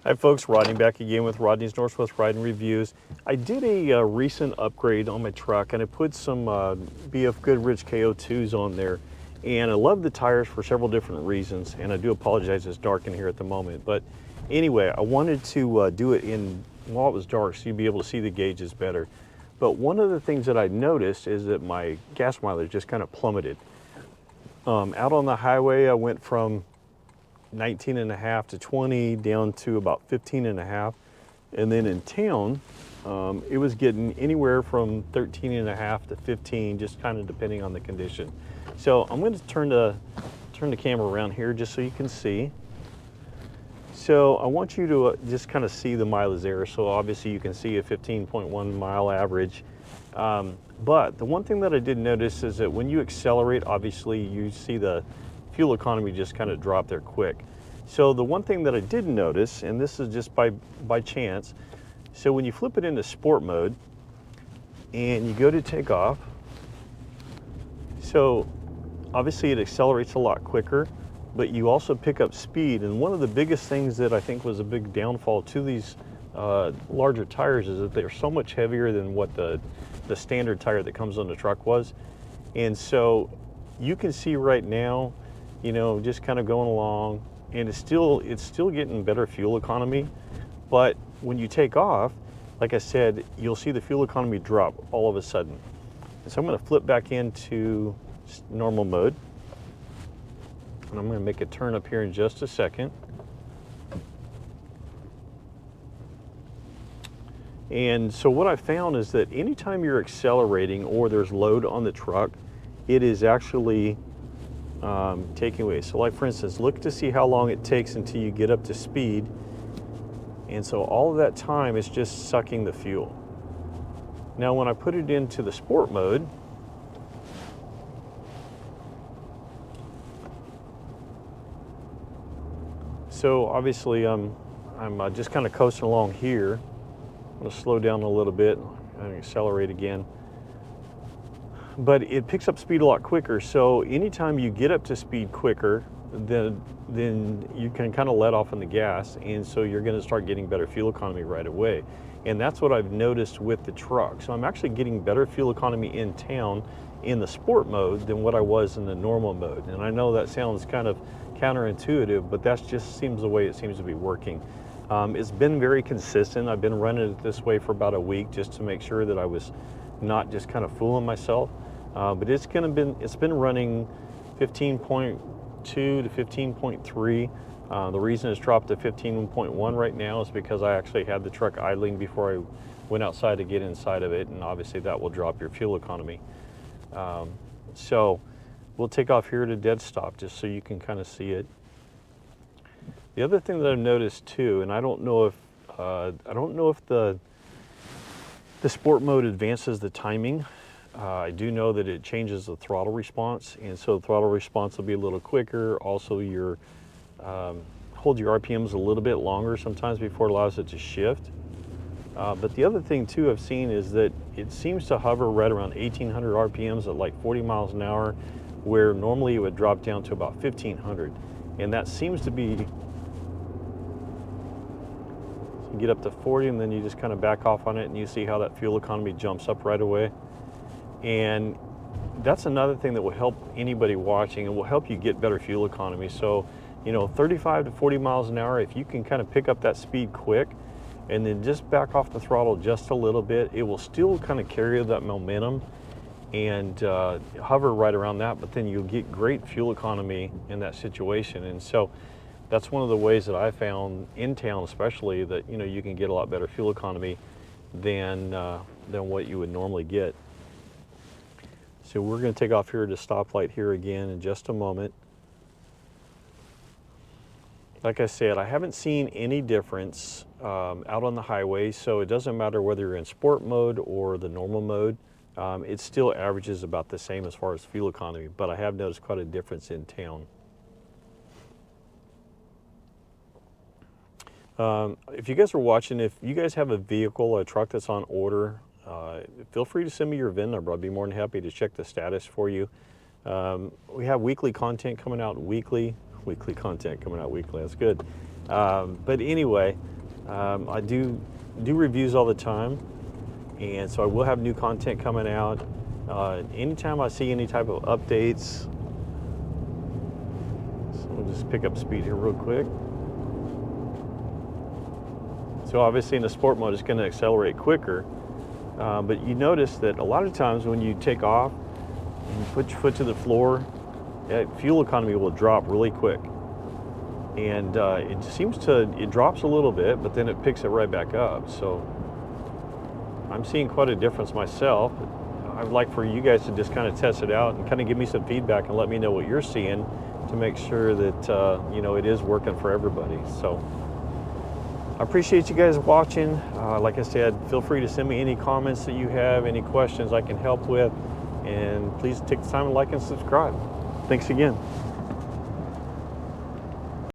Hi folks, Rodney back again with Rodney's Northwest Riding Reviews. I did a recent upgrade on my truck and I put some BF Goodrich KO2s on there. And I love the tires for several different reasons, and I do apologize it's dark in here at the moment. But anyway, I wanted to do it while it was dark so you'd be able to see the gauges better. But one of the things that I noticed is that my gas mileage just kind of plummeted. Out on the highway, I went from 19.5 to 20 down to about 15.5, and then in town it was getting anywhere from 13.5 to 15, just kind of depending on the condition. So I'm going to turn the camera around here just so you can see. So I want you to just kind of see the mileage there. So obviously you can see a 15.1 mile average. But the one thing that I did notice is that when you accelerate, obviously you see the fuel economy just kind of drop there quick. So the one thing that I did notice, and this is just by chance, so when you flip it into sport mode and you go to take off, so obviously it accelerates a lot quicker, but you also pick up speed. And one of the biggest things that I think was a big downfall to these larger tires is that they're so much heavier than what the standard tire that comes on the truck was. And so you can see right now, you know, just kind of going along, and it's still getting better fuel economy. But when you take off, like I said, you'll see the fuel economy drop all of a sudden. And so I'm going to flip back into normal mode, and I'm going to make a turn up here in just a second. And so what I found is that anytime you're accelerating or there's load on the truck, it is actually taking away. So like for instance, look to see how long it takes until you get up to speed. And so all of that time is just sucking the fuel. Now when I put it into the sport mode, so obviously I'm just kind of coasting along here. I'm going to slow down a little bit and accelerate again. But it picks up speed a lot quicker. So anytime you get up to speed quicker, then you can kind of let off on the gas, and so you're going to start getting better fuel economy right away. And that's what I've noticed with the truck. So I'm actually getting better fuel economy in town in the sport mode than what I was in the normal mode. And I know that sounds kind of counterintuitive, but that's just seems the way it seems to be working. It's been very consistent. I've been running it this way for about a week just to make sure that I was not just kind of fooling myself. But it's been running 15.2 to 15.3. The reason it's dropped to 15.1 right now is because I actually had the truck idling before I went outside to get inside of it, and obviously that will drop your fuel economy. So we'll take off here to dead stop just so you can kind of see it. The other thing that I've noticed too, and I don't know if the sport mode advances the timing. I do know that it changes the throttle response, and so the throttle response will be a little quicker. Also, your hold your RPMs a little bit longer sometimes before it allows it to shift. But the other thing too I've seen is that it seems to hover right around 1800 RPMs at like 40 miles an hour, where normally it would drop down to about 1500. And that seems to be, you get up to 40 and then you just kind of back off on it, and you see how that fuel economy jumps up right away. And that's another thing that will help anybody watching, and will help you get better fuel economy. So, you know, 35 to 40 miles an hour, if you can kind of pick up that speed quick and then just back off the throttle just a little bit, it will still kind of carry that momentum and hover right around that, but then you'll get great fuel economy in that situation. And so that's one of the ways that I found in town, especially, that, you know, you can get a lot better fuel economy than what you would normally get. So we're going to take off here to stoplight here again in just a moment. Like I said, I haven't seen any difference out on the highway, so it doesn't matter whether you're in sport mode or the normal mode. It still averages about the same as far as fuel economy, but I have noticed quite a difference in town. If you guys are watching, if you guys have a vehicle, a truck that's on order, feel free to send me your VIN number. I'd be more than happy to check the status for you. We have weekly content coming out weekly. Weekly content coming out weekly, that's good. But anyway, I do reviews all the time, and so I will have new content coming out. Anytime I see any type of updates, so we'll just pick up speed here real quick. So obviously in the sport mode, it's going to accelerate quicker, but you notice that a lot of times when you take off and you put your foot to the floor, fuel economy will drop really quick. And it drops a little bit, but then it picks it right back up. So I'm seeing quite a difference myself. I'd like for you guys to just kind of test it out and kind of give me some feedback and let me know what you're seeing to make sure that, it is working for everybody. So I appreciate you guys watching. Like I said, feel free to send me any comments that you have, any questions I can help with, and please take the time to like and subscribe. Thanks again.